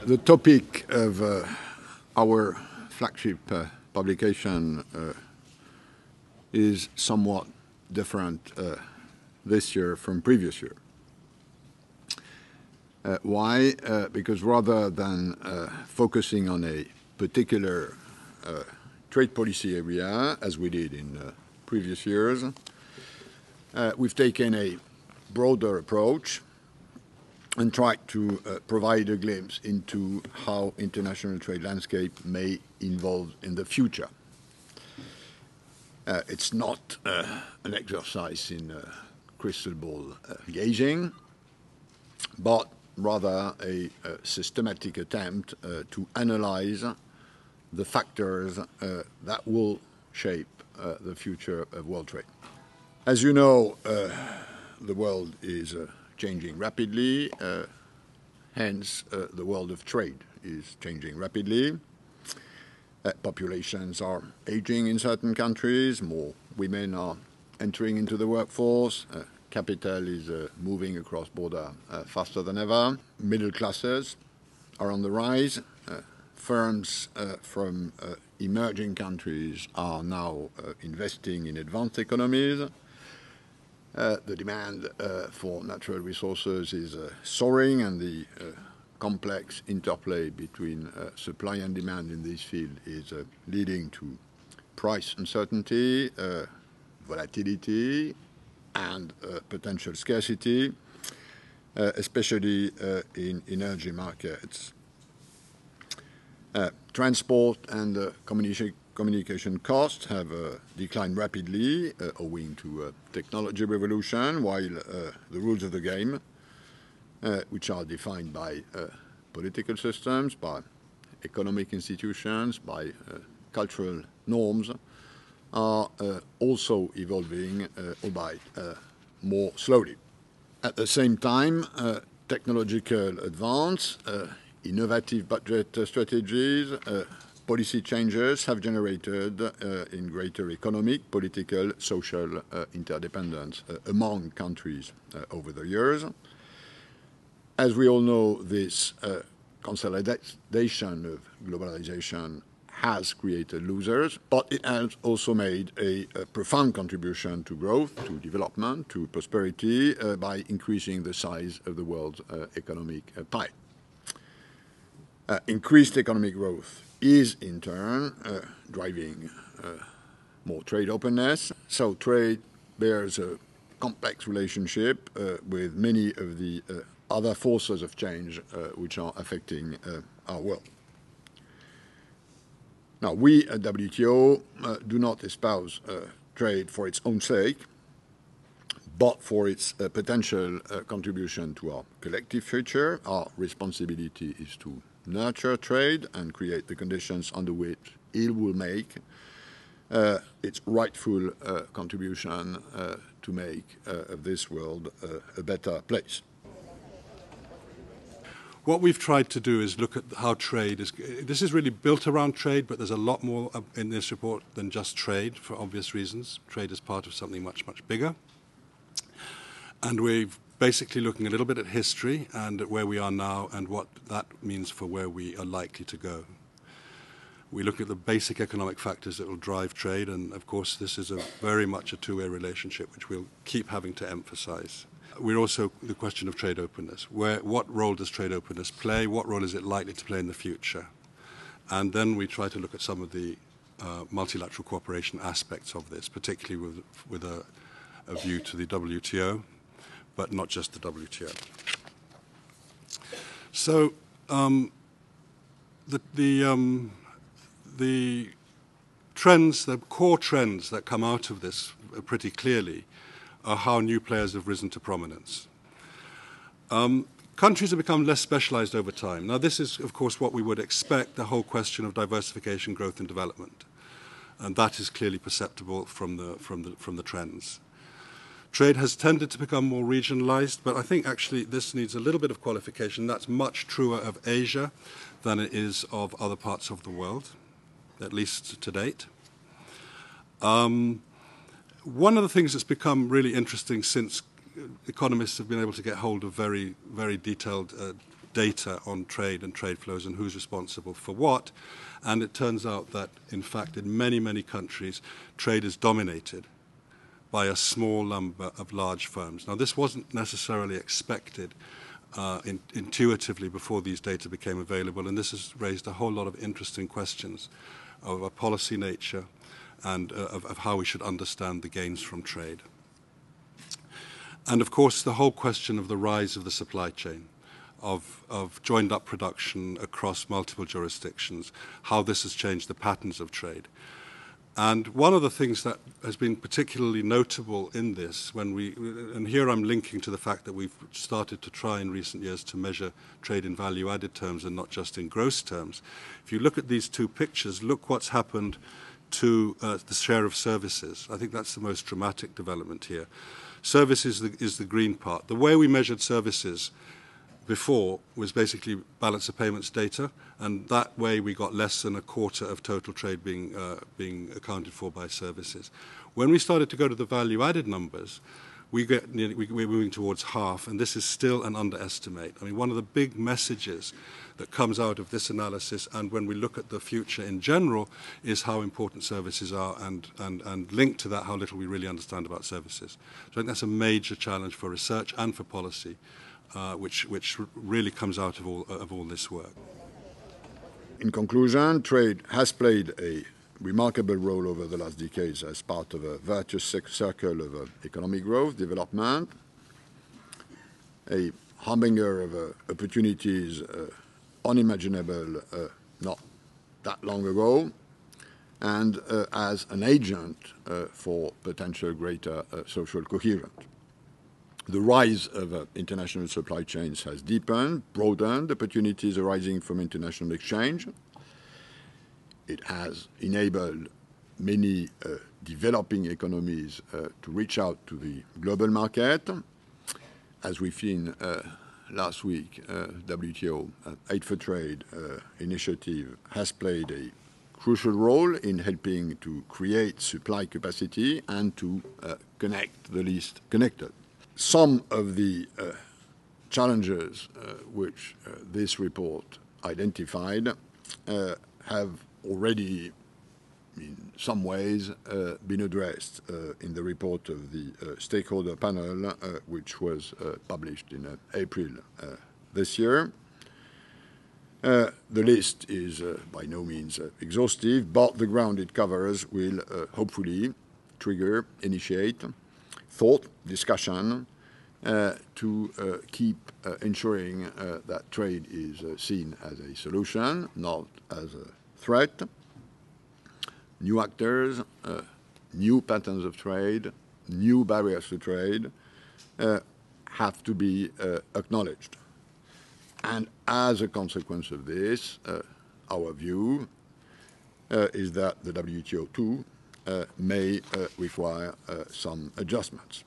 The topic of our flagship publication is somewhat different this year from previous year. Why? Because rather than focusing on a particular trade policy area, as we did in previous years, we've taken a broader approach and tried to provide a glimpse into how international trade landscape may evolve in the future. It's not an exercise in crystal ball gazing, but rather a systematic attempt to analyze the factors that will shape the future of world trade. As you know, the world is changing rapidly, hence the world of trade is changing rapidly. Populations are aging in certain countries, more women are entering into the workforce, capital is moving across border faster than ever, middle classes are on the rise, firms from emerging countries are now investing in advanced economies. The demand for natural resources is soaring, and the complex interplay between supply and demand in this field is leading to price uncertainty, volatility, and potential scarcity, especially in energy markets. Transport and communication costs have declined rapidly owing to technology revolution, while the rules of the game, which are defined by political systems, by economic institutions, by cultural norms, are also evolving, albeit more slowly. At the same time, technological advance, innovative budget strategies, policy changes have generated in greater economic, political, social interdependence among countries over the years. As we all know, this consolidation of globalization has created losers, but it has also made a profound contribution to growth, to development, to prosperity by increasing the size of the world's economic pie. Increased economic growth is in turn driving more trade openness. So trade bears a complex relationship with many of the other forces of change which are affecting our world. Now, we at WTO do not espouse trade for its own sake, but for its potential contribution to our collective future. Our responsibility is to nurture trade and create the conditions under which it will make its rightful contribution to make of this world a better place. What we've tried to do is look at how trade is. This is really built around trade, but there's a lot more in this report than just trade, for obvious reasons. Trade is part of something much, much bigger. And we're basically looking a little bit at history and at where we are now and what that means for where we are likely to go. We look at the basic economic factors that will drive trade, and of course this is very much a two-way relationship, which we'll keep having to emphasize. We're also the question of trade openness. What role does trade openness play? What role is it likely to play in the future? And then we try to look at some of the multilateral cooperation aspects of this, particularly with a view to the WTO, but not just the WTO. So the trends, the core trends that come out of this pretty clearly are how new players have risen to prominence. Countries have become less specialized over time. Now, this is, of course, what we would expect, the whole question of diversification, growth, and development. And that is clearly perceptible from the trends. Trade has tended to become more regionalized, but I think actually this needs a little bit of qualification. That's much truer of Asia than it is of other parts of the world, at least to date. One of the things that's become really interesting since economists have been able to get hold of very, very detailed data on trade and trade flows and who's responsible for what. And it turns out that, in fact, in many, many countries, trade is dominated by a small number of large firms. Now, this wasn't necessarily expected intuitively before these data became available, and this has raised a whole lot of interesting questions of a policy nature and of how we should understand the gains from trade. And of course, the whole question of the rise of the supply chain, of joined-up production across multiple jurisdictions, how this has changed the patterns of trade. And one of the things that has been particularly notable in this, and here I'm linking to the fact that we've started to try in recent years to measure trade in value-added terms and not just in gross terms. If you look at these two pictures, look what's happened to the share of services. I think that's the most dramatic development here. Services is the green part. The way we measured services before was basically balance of payments data, and that way we got less than a quarter of total trade being accounted for by services. When we started to go to the value-added numbers, we're moving towards half, and this is still an underestimate. I mean, one of the big messages that comes out of this analysis, and when we look at the future in general, is how important services are, and linked to that, how little we really understand about services. So I think that's a major challenge for research and for policy, which really comes out of all this work. In conclusion, trade has played a remarkable role over the last decades as part of a virtuous circle of economic growth, development, a harbinger of opportunities unimaginable not that long ago, and as an agent for potential greater social cohesion. The rise of international supply chains has deepened, broadened opportunities arising from international exchange. It has enabled many developing economies to reach out to the global market. As we've seen last week, WTO Aid for Trade initiative has played a crucial role in helping to create supply capacity and to connect the least connected. Some of the challenges which this report identified have already, in some ways, been addressed in the report of the stakeholder panel, which was published in April this year. The list is by no means exhaustive, but the ground it covers will hopefully initiate thought, discussion, to keep ensuring that trade is seen as a solution, not as a threat. New actors, new patterns of trade, new barriers to trade have to be acknowledged. And as a consequence of this, our view is that the WTO too may require some adjustments.